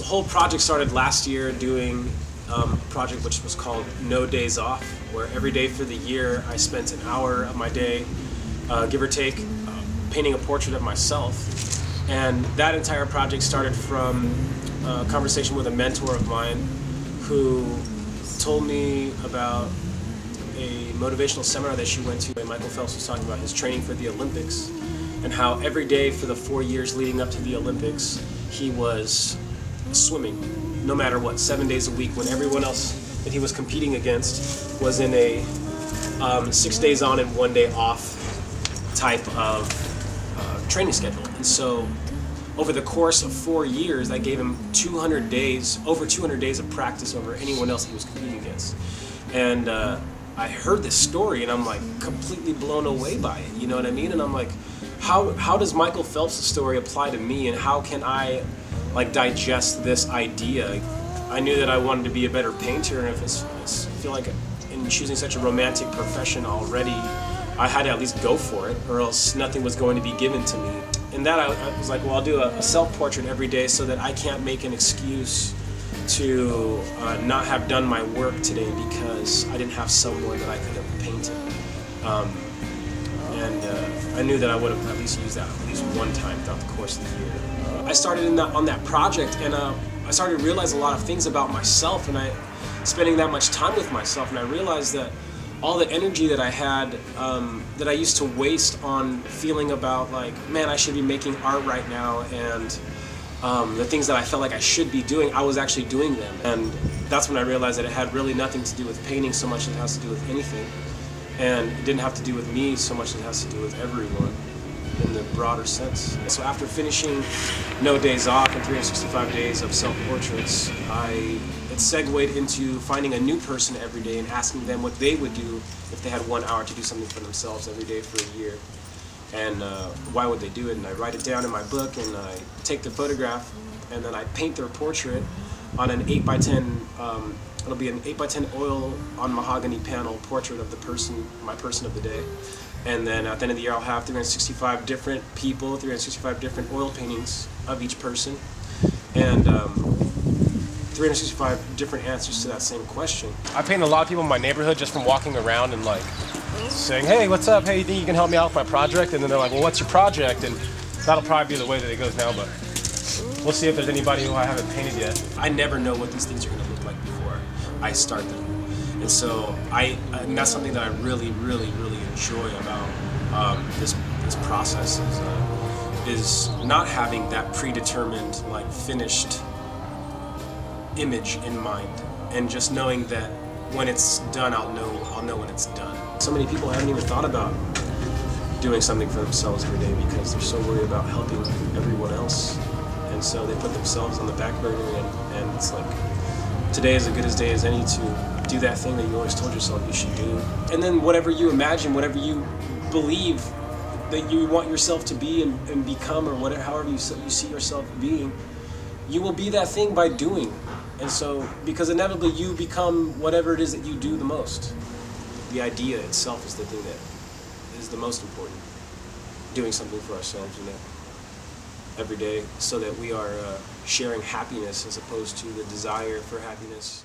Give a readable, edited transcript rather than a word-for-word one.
whole project started last year doing a project which was called No Days Off, where every day for the year I spent an hour of my day, give or take, painting a portrait of myself. And that entire project started from a conversation with a mentor of mine who told me about a motivational seminar that she went to, and Michael Phelps was talking about his training for the Olympics and how every day for the 4 years leading up to the Olympics he was swimming, no matter what, 7 days a week, when everyone else that he was competing against was in a 6 days on and 1 day off type of training schedule. And so over the course of 4 years, that gave him 200 days, over 200 days of practice over anyone else he was competing against. And I heard this story and I'm like completely blown away by it, you know what I mean? And I'm like, how does Michael Phelps' story apply to me, and how can I like digest this idea? I knew that I wanted to be a better painter, and if I feel like in choosing such a romantic profession already, I had to at least go for it, or else nothing was going to be given to me. And that I was like, well, I'll do a self-portrait every day so that I can't make an excuse to not have done my work today because I didn't have someone that I could have painted. I knew that I would have at least used that at least one time throughout the course of the year. I started on that project, and I started to realize a lot of things about myself, and spending that much time with myself, and I realized that all the energy that I had, that I used to waste on feeling about like, man, I should be making art right now, and the things that I felt like I should be doing, I was actually doing them. And that's when I realized that it had really nothing to do with painting so much as it has to do with anything. And it didn't have to do with me so much as it has to do with everyone in the broader sense. So after finishing No Days Off and 365 days of self-portraits, it segued into finding a new person every day and asking them what they would do if they had 1 hour to do something for themselves every day for a year. And why would they do it? And I write it down in my book, and I take the photograph, and then I paint their portrait on an 8x10, it'll be an 8x10 oil on mahogany panel portrait of the person, my person of the day. And then at the end of the year I'll have 365 different people, 365 different oil paintings of each person, and 365 different answers to that same question. I paint a lot of people in my neighborhood just from walking around and like saying, hey, what's up? Hey, you think you can help me out with my project? And then they're like, well, what's your project? And that'll probably be the way that it goes now, but we'll see if there's anybody who I haven't painted yet. I never know what these things are going to look like before I start them. And so and that's something that I really, really, really enjoy about this process is not having that predetermined, like finished image in mind, and just knowing that when it's done, I'll know when it's done. So many people haven't even thought about doing something for themselves every day because they're so worried about helping everyone else, and so they put themselves on the back burner, and it's like today is as good a day as any to do that thing that you always told yourself you should do. And then whatever you imagine, whatever you believe that you want yourself to be and become, or whatever, however you see yourself being, you will be that thing by doing. And so, because inevitably you become whatever it is that you do the most. The idea itself is the thing that is the most important. Doing something for ourselves, every day, so that we are sharing happiness as opposed to the desire for happiness.